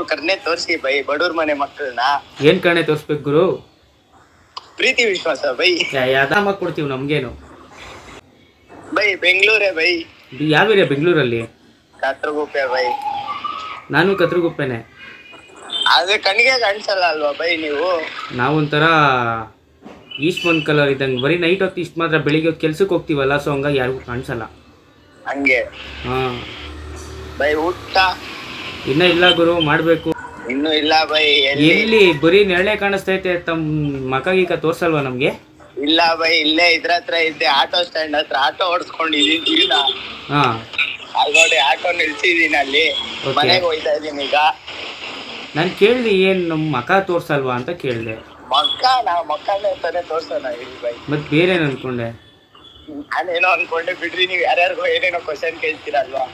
ಕರ್ನೆ ತೋರಿಸಿ ಬೈ ಬಡವ್ರ ಮನೆ ಮಕ್ಕಳನ್ನ. ಏನ್ ಕರ್ಣೆ ತೋರಿಸ್ಬೇಕು ಗುರು? ಪ್ರೀತಿ ವಿಶ್ವಾಸ ಬೈ. ಯಾವ್ದಾಮ ಕೊಡ್ತೀವಿ ನಮ್ಗೇನು ಬೈ. ಬೆಂಗಳೂರೇ ಬೈ. ಯಾವ ಏರಿಯಾ ಬೆಂಗಳೂರಲ್ಲಿ? ಕಾತ್ರಗುಪ್ಪೆ ಬೈ. ನಾನು ಕತ್ರಗುಪ್ಪೆನೆ. ಆದ್ರೆ ಕಣ್ಣಿಗೆ ಕಾಣಿಸಲ್ಲ ಅಲ್ವಾ ಬೈ ನೀವು? ನಾವೊಂಥರ ಈಸ್ಟ್ ಒಂದ್ ಕಲರ್ ಇದ್ದಂಗೆ, ಬರೀ ನೈಟ್ ಹೊತ್ತು ಇಷ್ಟು ಮಾತ್ರ, ಬೆಳಿಗ್ಗೆ ಹೊತ್ತು ಕೆಲ್ಸಕ್ಕೆ ಹೋಗ್ತೀವಲ್ಲ, ಸೊ ಹಂಗಾಗಿ ಯಾರಿಗೂ ಕಾಣಿಸಲ್ಲ. ಹಂಗೆ ಹಾ ಬೈ. ಊಟ ಇನ್ನ ಇಲ್ಲ ಗುರು, ಮಾಡ್ಬೇಕು. ಇನ್ನು ಇಲ್ಲ ಬೈ. ಎಲ್ಲಿ ಬರೀ ನೆರಳೆ ಕಾಣಿಸ್ತೈತೆ, ತಮ್ಮ ಮಕ ಗೀಕ ತೋರ್ಸಲ್ವಾ ನಮ್ಗೆ? ಇಲ್ಲ ಬೈ, ಇಲ್ಲೇ ಇದ್ರ ಹತ್ರ ಇದ್ದೆ, ಆಟೋ ಸ್ಟ್ಯಾಂಡ್ ಹತ್ರ ಆಟೋ ಓಡಿಸ್ಕೊಂಡಿದೀನಿ ಜೀವನ. ಹಾ ಅಲ್ಲಿ ನೋಡಿ ಆಟೋ ನಿಲ್ಸಿದೀನಿ, ಅಲ್ಲಿ ಮನೆಗೆ ಹೋಯ್ತಾ ಇದೀನಿ ಈಗ. ನಾನು ಕೇಳಿದೆ ಏನ್ ನಮ್ಮ ಮಕ ತೋರ್ಸಲ್ವಾ ಅಂತ ಕೇಳಿದೆ. ಮಕ್ಕಳನ್ನ ಅಂತಾನೆ ತೋರ್ಸೋಣ ಹೇಳಿ ಬೈ. ಮತ್ ಬೇರೆ ಏನ್ ಅನ್ಕೊಂಡೆ? ನಾನೇನೋ ಅನ್ಕೊಂಡೆ ಬಿಡ್ರಿ, ನೀವು ಯಾರ್ಯಾರಿಗೋ ಏನೇನೋ ಕ್ವಶನ್ ಕೇಳ್ತೀರಲ್ವಾ.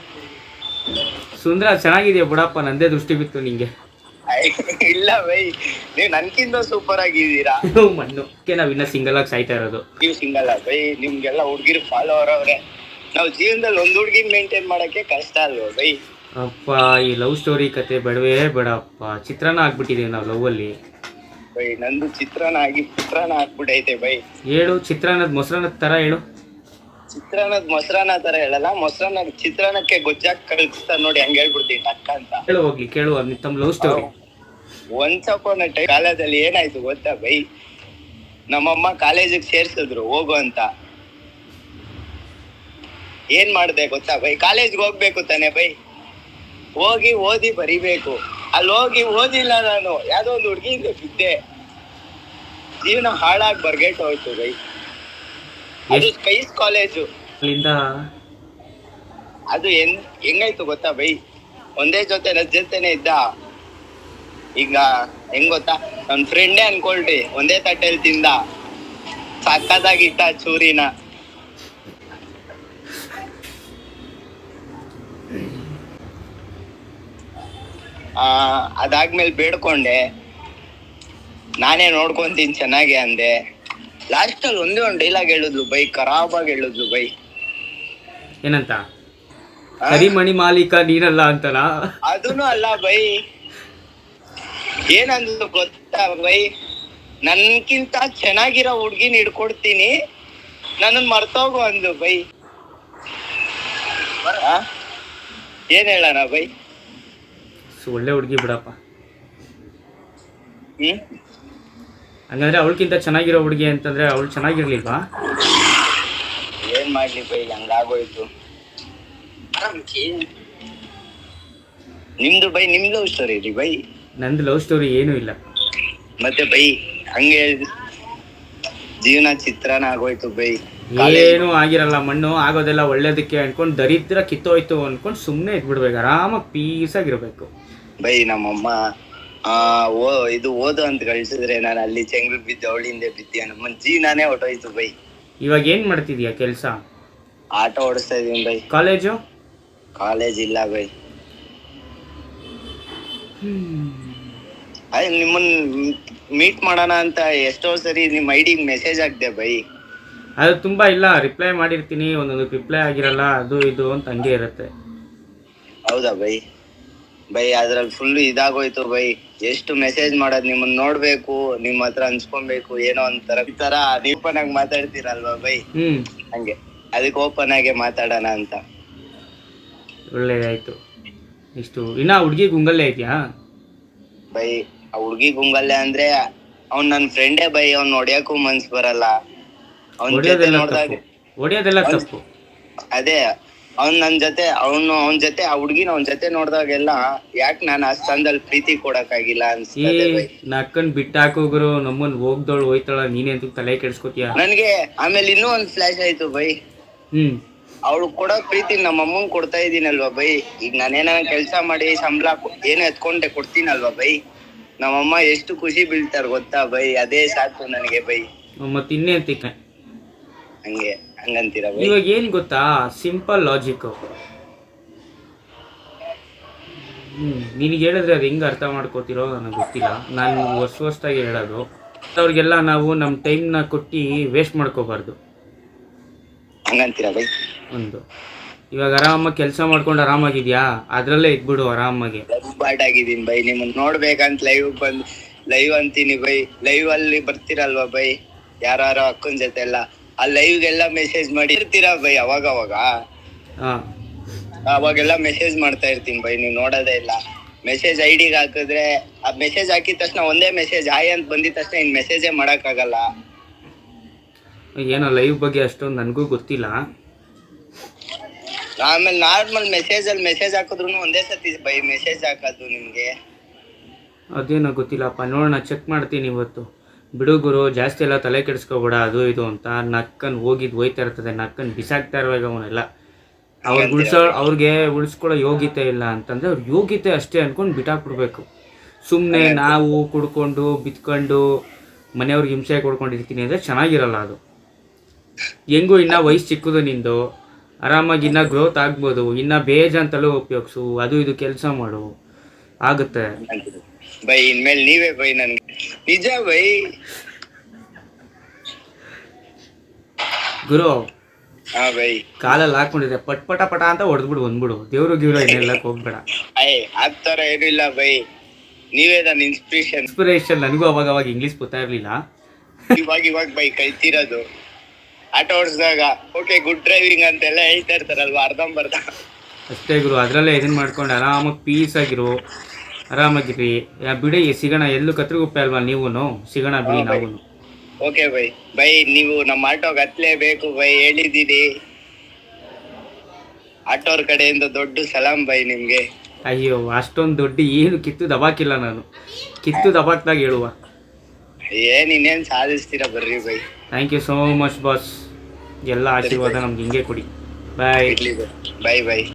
ಸುಂದ್ರ ಚೆನ್ನಾಗಿದೆಯಾ ಬಿಡಪ್ಪ, ನಂದೇ ದೃಷ್ಟಿ ಬಿತ್ತು ನಿಂಗೆ. ಇಲ್ಲ ಬೈ, ನೀವ್ ನನ್ಕಿಂತ ಸೂಪರ್ ಆಗಿದ್ದೀರಾ. ಮಣ್ಣಕ್ಕೆ ನಾವ್ ಇನ್ನ ಸಿಂಗಲ್ ಆಗಿ ಸಾಯ್ತಾ ಇರೋದು. ನೀವು ಸಿಂಗಲ್ ಬೈ, ನಿಮ್ಗೆಲ್ಲ ಹುಡ್ಗಿರ್ ಫಾಲೋವರ್ ಅವ್ರೆ. ನಾವ್ ಜೀವನದಲ್ಲಿ ಒಂದ್ ಹುಡ್ಗಿನ್ ಮೇಂಟೈನ್ ಮಾಡಕ್ಕೆ ಕಷ್ಟ ಅಲ್ವಾ ಬೈ? ಅಪ್ಪ, ಈ ಲವ್ ಸ್ಟೋರಿ ಕತೆ ಬೇಡವೇ ಬೇಡಪ್ಪ. ಚಿತ್ರಾನ್ನ ಆಗ್ಬಿಟ್ಟಿದೀವಿ ನಾವು ಲವ್ ಅಲ್ಲಿ ಬೈ. ನಂದು ಚಿತ್ರಾನ್ನ ಆಗಿ ಚಿತ್ರಾನ್ನ ಆಗ್ಬಿಟ್ಟೈತೆ ಬೈ. ಹೇಳು, ಚಿತ್ರಾನ್ನದ ಮೊಸರನ್ನದ ತರ ಹೇಳು. ಚಿತ್ರಾನ್ನದ ಮೊಸರನ್ನ ತರ ಹೇಳಲ್ಲ, ಮೊಸರನ್ನ ಚಿತ್ರಾನ್ನಕ್ಕೆ ಗೊಜ್ಜಾಕ್ ಕಳಿಸ್ತಾ ನೋಡಿ, ಹಂಗ ಹೇಳ್ಬಿಡ್ತೀನಿ ಅಕ್ಕ ಅಂತ. ಹೇಳು ಹೋಗ್ಲಿ, ಕೇಳು ತಮ್ಮ ಲವ್ ಸ್ಟೋರಿ. ಒನ್ಸ್ ಅಪಾನ್ ಅ ಟೈಮ್ ಕಾಲೇಜಲ್ಲಿ ಏನಾಯ್ತು ಗೊತ್ತಾ ಬೈ? ನಮ್ಮಮ್ಮ ಕಾಲೇಜಿಗೆ ಸೇರ್ಸಿದ್ರು ಹೋಗು ಅಂತ. ಏನ್ ಮಾಡ್ದೆ ಗೊತ್ತಾ ಬೈ? ಕಾಲೇಜ್ಗೆ ಹೋಗ್ಬೇಕು ತಾನೆ ಬೈ, ಹೋಗಿ ಓದಿ ಬರಿಬೇಕು. ಅಲ್ಲಿ ಹೋಗಿ ಓದಿಲ್ಲ ನಾನು, ಯಾವ್ದೋ ಒಂದು ಹುಡ್ಗಿಯಿಂದ ಬಿದ್ದೆ, ಜೀವನ ಹಾಳಾಗಿ ಬರ್ಗೆಟ್ ಹೋಯ್ತು ಬೈ. ಅದು ಸ್ಕೈಸ್ ಕಾಲೇಜು. ಅದು ಹೆಂಗಾಯ್ತು ಗೊತ್ತಾ ಬೈ? ಒಂದೇ ನನ್ನ ಜೊತೆನೆ ಇದ್ದ. ಈಗ ಹೆಂಗ್ ಗೊತ್ತಾ, ನನ್ ಫ್ರೆಂಡೇ ಅನ್ಕೊಳ್ರಿ, ಒಂದೇ ತಟ್ಟೆಲ್ ತಿಂದ, ಸಕ್ಕದಾಗಿಟ್ಟ ಚೂರಿನ. ಅದಾದ್ಮೇಲೆ ಬೇಡ್ಕೊಂಡೆ, ನಾನೇ ನೋಡ್ಕೊಂತೀನಿ ಚೆನ್ನಾಗೆ ಅಂದೆ. ಲಾಸ್ಟ್ ಅಲ್ಲಿ ಒಂದೇ ಒಂದು ಡೈಲಾಗ್ ಹೇಳಿದ್ಲು ಬೈ, ಖರಾಬಾಗಿ ಹೇಳಿದ್ಲು ಬೈ. ಏನಂತ? ಹರಿಮಣಿ ಮಾಲೀಕ ನೀನಲ್ಲ ಅಂತನ? ಅದೂನು ಅಲ್ಲ ಬೈ. ಏನಂದ್ಲು ಗೊತ್ತಾ ಬೈ? ನನ್ಕಿಂತ ಚೆನ್ನಾಗಿರೋ ಹುಡ್ಗಿನ ಹಿಡ್ಕೊಡ್ತೀನಿ, ನನ್ನ ಮರ್ತೋಗು ಅಂದ್ಲು ಬೈ. ಏನ್ ಹೇಳಣ ಬೈ? ಒಳ್ಳೆ ಹುಡುಗಿ ಬಿಡಪ್ಪ. ಹಂಗಂದ್ರೆ ಅವಳಕ್ಕಿಂತ ಚೆನ್ನಾಗಿರೋ ಹುಡುಗಿ ಅಂತಂದ್ರೆ ಅವಳು ಚೆನ್ನಾಗಿರ್ಲಿಲ್ವಾ? ಏನ್ ಮಾಡ್ಲಿ ಬೈ, ಹಂಗಾಗೋಯ್ತು. ನಿಮ್ದು ಬೈ, ನಿಮ್ ಲವ್ ಸ್ಟೋರಿ ರೀ ಬೈ. ನಂದು ಲವ್ ಸ್ಟೋರಿ ಏನೂ ಇಲ್ಲ. ಮತ್ತೆ ಬೈ ಹಂಗೆ ಜೀವನ ಚಿತ್ರಾನ್ನ ಆಗೋಯ್ತು ಬೈ. ಏನು ಆಗಿರಲ್ಲ, ಮಣ್ಣು ಆಗೋದೆಲ್ಲ ಒಳ್ಳೇದಕ್ಕೆ ಅನ್ಕೊಂಡು ದರಿದ್ರ ಕಿತ್ತೋಯ್ತು ಅನ್ಕೊಂಡು ಸುಮ್ಮನೆ ಇದ್ಬಿಡ್ಬೇಕು, ಆರಾಮಾಗಿ ಪೀಸಾಗಿರ್ಬೇಕು ಬೈ. ನಮ್ಮಮ್ಮ ಇದು ಓದು ಅಂತ ಕಳ್ಸಿದ್ರೆ ನಾನು ಅಲ್ಲಿ ಚೆಂಗ್ಳು ಬಿದ್ದು ಅವಳಿಂದೆ ಬಿದ್ದೆ, ನಮ್ಮನ್ ಜೀವನಾನೇ ಹೊಟ್ಟೋಯ್ತು ಬೈ. ಇವಾಗ ಏನ್ ಮಾಡ್ತಿದ್ಯಾ ಕೆಲ್ಸ? ಆಟೋ ಓಡಿಸ್ತಾ ಇದೀನಿ ಬೈ. ಕಾಲೇಜು? ಕಾಲೇಜ್ ಇಲ್ಲ ಬೈ. ಅದೇ ನಿಮ್ಮನ್ ಮೀಟ್ ಮಾಡೋಣ ಅಂತ ಎಷ್ಟೋ ಸರಿ ನಿಮ್ ಐಡಿಗೆ ಮೆಸೇಜ್ ಹಾಕ್ದೆ ಬೈ. ಅದು ತುಂಬಾ ಇಲ್ಲ, ರಿಪ್ಲೈ ಮಾಡಿರ್ತೀನಿ, ಒಂದೊಂದು ರಿಪ್ಲೈ ಆಗಿರಲ್ಲ, ಅದು ಇದು ಅಂತ ಹಂಗೆ ಇರುತ್ತೆ. ಹೌದಾ ಬೈ? ಬೈ ಅದ್ರಲ್ಲಿ ಫುಲ್ ಇದಾಗೋಯ್ತು ಬೈ. ಎಷ್ಟು ಮೆಸೇಜ್ ಮಾಡೋದು, ನಿಮ್ಮನ್ನ ನೋಡ್ಬೇಕು, ನಿಮ್ ಹತ್ರ ಹಂಚ್ಕೊಬೇಕು, ಏನೋ ಒಂಥರ ಈ ತರ ಓಪನ್ ಆಗಿ ಮಾತಾಡ್ತೀರಲ್ವಾ ಬೈ, ಹಂಗೆ ಅದಕ್ಕೆ ಓಪನ್ ಆಗಿ ಮಾತಾಡೋಣ ಅಂತ. ಒಳ್ಳೇದಾಯ್ತು. ಇಷ್ಟು ಇನ್ನ ಹುಡ್ಗಿ ಗುಂಗಲ್ಲೇ ಐತ್ಯಾ ಬೈ? ಆ ಹುಡ್ಗಿ ಗುಂಗಲ್ಲೇ ಅಂದ್ರೆ ಅವ್ನ್ ನನ್ ಫ್ರೆಂಡೇ ಬೈ, ಅವ್ನ್ ಹೊಡ್ಯಕ್ಕೂ ಮನ್ಸ್ ಬರಲ್ಲ. ಹೊಡಿಯೋದೆಲ್ಲ ತಪ್ಪು. ಅದೇ ಅವ್ನ್ ನನ್ ಜೊತೆ ಅವನ್ ಜೊತೆ ಆ ಹುಡ್ಗಿನ ಅವ್ನ ಜೊತೆ ನೋಡ್ದಾಗೆಲ್ಲ ಯಾಕೆ ನಾನು ಆ ಸ್ಥಾನದಲ್ಲಿ ಪ್ರೀತಿ ಕೊಡಕ್ಕಾಗಿಲ್ಲ ಅನ್ಸ್ತದೆ ಬೈ. ನಕ್ಕನ್ ಬಿಟ್ಟಾಕೋಗ್ರು, ನಮ್ಮನ್ ಹೋಗ್ದವಳು ಹೋಯ್ತಾಳ, ನೀನೇ ಅಂತ ತಲೆ ಕೆಡ್ಸ್ಕೊತೀಯ. ನನ್ಗೆ ಆಮೇಲೆ ಇನ್ನೂ ಒಂದ್ ಫ್ಲಾಶ್ ಆಯ್ತು ಬೈ. ಅವಳು ಕೊಡೋ ಪ್ರೀತಿ ನಮ್ಮ ಅಮ್ಮಂಗ್ ಕೊಡ್ತಾ ಇದೀನಲ್ವಾ ಬೈ. ಈಗ ನಾನೇನ ಕೆಲ್ಸ ಮಾಡಿ ಸಂಬಳ ಏನೋ ಎತ್ಕೊಂಡೆ ಕೊಡ್ತೀನಲ್ವಾ ಬೈ, ನಮ್ಮಮ್ಮ ಎಷ್ಟು ಖುಷಿ ಬೀಳ್ತಾರ ಗೊತ್ತಾ ಬೈ. ಅದೇ ಸಾಕು ನನಗೆ ಬೈ. ಮತ್ತೆ ಇನ್ನೇ ಅಂತಿಕ ಹಂಗಂತೀರ ಬೈ? ಇವಾಗ ಏನ್ ಗೊತ್ತಾ, ಸಿಂಪಲ್ ಲಾಜಿಕ್. ನಿನಗೆ ಹೇಳಿದ್ರೆ ಅದು ಹೆಂಗ್ ಅರ್ಥ ಮಾಡ್ಕೋತಿರೋ ನನಗೆ ಗೊತ್ತಿಲ್ಲ. ನಾನು ಹೊಸದಾಗಿ ಹೇಳೋದು, ಅವ್ರಿಗೆಲ್ಲ ನಾವು ನಮ್ಮ ಟೈಮ್ನ ಕೊಟ್ಟು ವೇಸ್ಟ್ ಮಾಡ್ಕೋಬಾರ್ದು. ಹಂಗಂತೀರ ಬೈ? ಒಂದು ಇವಾಗ ಆರಾಮಾಗಿ ಕೆಲಸ ಮಾಡ್ಕೊಂಡು ಆರಾಮಾಗಿದ್ಯಾ, ಅದರಲ್ಲೇ ಇದ್ಬಿಡು ಆರಾಮಾಗಿ. ಬಾಟ್ ಆಗಿದ್ದೀನಿ ಬೈ, ನಿಮ್ಮನ್ನ ನೋಡ್ಬೇಕಂತ ಲೈವ್ ಅಂತೀನಿ ಬೈ. ಲೈವ್ ಅಲ್ಲಿ ಬರ್ತೀರಲ್ವಾ ಬೈ, ಯಾರು ಅಕ್ಕನ ಜೊತೆ ಎಲ್ಲ, ಆ ಲೈವ್ಗೆಲ್ಲ ಮೆಸೇಜ್ ಮಾಡಿರ್ತೀರಾ ಬೈ. ಅವಾಗ ಹಾಂ, ಅವಾಗೆಲ್ಲ ಮೆಸೇಜ್ ಮಾಡ್ತಾ ಇರ್ತೀನಿ ಬೈ, ನೀವು ನೋಡೋದೇ ಇಲ್ಲ. ಮೆಸೇಜ್ ಐಡಿಗೆ ಹಾಕಿದ್ರೆ ಆ ಮೆಸೇಜ್ ಹಾಕಿದ ತಕ್ಷಣ ಒಂದೇ ಮೆಸೇಜ್ ಹಾಯ್ ಅಂತ ಬಂದಿದ ತಕ್ಷಣ ಇನ್ ಮೆಸೇಜೇ ಮಾಡಕ್ಕಾಗಲ್ಲ. ಏನೋ ಲೈವ್ ಬಗ್ಗೆ ಅಷ್ಟೊಂದು ನನಗೂ ಗೊತ್ತಿಲ್ಲ. ಆಮೇಲೆ ನಾರ್ಮಲ್ ಮೆಸೇಜಲ್ಲಿ ಮೆಸೇಜ್ ಹಾಕಿದ್ರು ಒಂದೇ ಸತಿ ಬೈ ಮೆಸೇಜ್ ಹಾಕೋದು ನಿಮ್ಗೆ. ಅದೇನೋ ಗೊತ್ತಿಲ್ಲಪ್ಪ, ನೋಡೋಣ, ಚೆಕ್ ಮಾಡ್ತೀನಿ ಇವತ್ತು. ಬಿಡು ಗುರು, ಜಾಸ್ತಿ ಎಲ್ಲ ತಲೆ ಕೆಡಿಸ್ಕೊಬೇಡ ಅದು ಇದು ಅಂತ. ನಕ್ಕನ್ ಹೋಯ್ತಾ ಇರ್ತದೆ, ನಕ್ಕನ್ ಬಿಸಾಕ್ತಾ ಇರುವಾಗ ಅವನ್ನೆಲ್ಲ. ಅವ್ರಿಗೆ ಉಳಿಸ್ಕೊಳ್ಳೋ ಯೋಗ್ಯತೆ ಇಲ್ಲ ಅಂತಂದರೆ ಅವ್ರ ಯೋಗ್ಯತೆ ಅಷ್ಟೇ ಅಂದ್ಕೊಂಡು ಬಿಟ್ಟಾಕ್ಬಿಡ್ಬೇಕು. ಸುಮ್ಮನೆ ನಾವು ಕುಡ್ಕೊಂಡು ಬಿತ್ಕೊಂಡು ಮನೆಯವ್ರಿಗೆ ಹಿಂಸೆ ಕೊಡ್ಕೊಂಡಿರ್ತೀನಿ ಅಂದರೆ ಚೆನ್ನಾಗಿರಲ್ಲ ಅದು. ಹೆಂಗೂ ಇನ್ನೂ ವಯಸ್ಸು ಚಿಕ್ಕದು ನಿಂದು, ಆರಾಮಾಗಿ ಇನ್ನೂ ಗ್ರೋತ್ ಆಗ್ಬೋದು. ಇನ್ನೂ ಬೇಜಾಂತಲೂ ಉಪಯೋಗಿಸು, ಅದು ಇದು ಕೆಲಸ ಮಾಡು, ಆಗುತ್ತೆ ಬೈ. ಇನ್ಮೇಲೆ ನೀವೇ ಬೈ ನನ್ಗೆ, ನಿಜ ಬೈ. ಗುರು, ಹಾ ಬೈ, ಕಾಲಲ್ಲಿ ಹಾಕೊಂಡಿದ್ರೆ ಪಟ ಅಂತ ಹೊಡೆದ್ಬಿಡು ಬಂದ್ಬಿಡು. ದೇವ್ರು ಇನ್ನೆಲ್ಲಕ್ಕೆ ಹೋಗ್ಬೇಡ. ಆ ಥರ ಏನೂ ಇಲ್ಲ ಬೈ, ನೀವೇ ನನ್ನ ಇನ್ಸ್ಪಿರೇಷನ್. ನನಗೂ ಅವಾಗ ಇಂಗ್ಲೀಷ್ ಗೊತ್ತಾ ಇರಲಿಲ್ಲ. ಇವಾಗ ಬೈ ಕಲ್ತಿರೋದು. ಆಟೋ ಓಡಿಸಿದಾಗ ಓಕೆ ಗುಡ್ ಡ್ರೈವಿಂಗ್ ಅಂತೆಲ್ಲ ಹೇಳ್ತಾ ಇರ್ತಾರಲ್ವಾ, ಅರ್ಧಂಬರ್ಧ ಅಷ್ಟೇ ಗುರು. ಅದರಲ್ಲೇ ಇದನ್ನು ಮಾಡ್ಕೊಂಡು ಆರಾಮಾಗಿ ಪೀಸಾಗಿರು, ಆರಾಮಾಗಿರಿ. ಬಿಡಿ, ಸಿಗೋಣ. ಎಲ್ಲೂ ಕತ್ರಿಗುಪ್ಪೆ ಅಲ್ವಾ ನೀವು, ಸಿಗೋಣ ಬಿಡಿ ನಾವು. Okay by. ನೀವು ನಮ್ಮ ಆಟೋಗೆ ಹತ್ಲೇಬೇಕು ಬೈ, ಹೇಳಿದ್ದೀರಿ. ಆಟೋರ್ ಕಡೆಯಿಂದ ದೊಡ್ಡ ಸಲಾಂ ಬೈ ನಿಮ್ಗೆ. ಅಯ್ಯೋ, ಅಷ್ಟೊಂದು ದೊಡ್ಡ ಏನು ಕಿತ್ತು ದಬಾಕಿಲ್ಲ ನಾನು. ಕಿತ್ತು ದಬಾಕ್ದಾಗ ಹೇಳುವ. ಇನ್ನೇನು ಸಾಧಿಸ್ತೀರಾ ಬರ್ರಿ bye. Thank you so much boss. ಎಲ್ಲ ಆಶೀರ್ವಾದ ನಮ್ಗೆ ಹಿಂಗೆ ಕೊಡಿ. Bye by.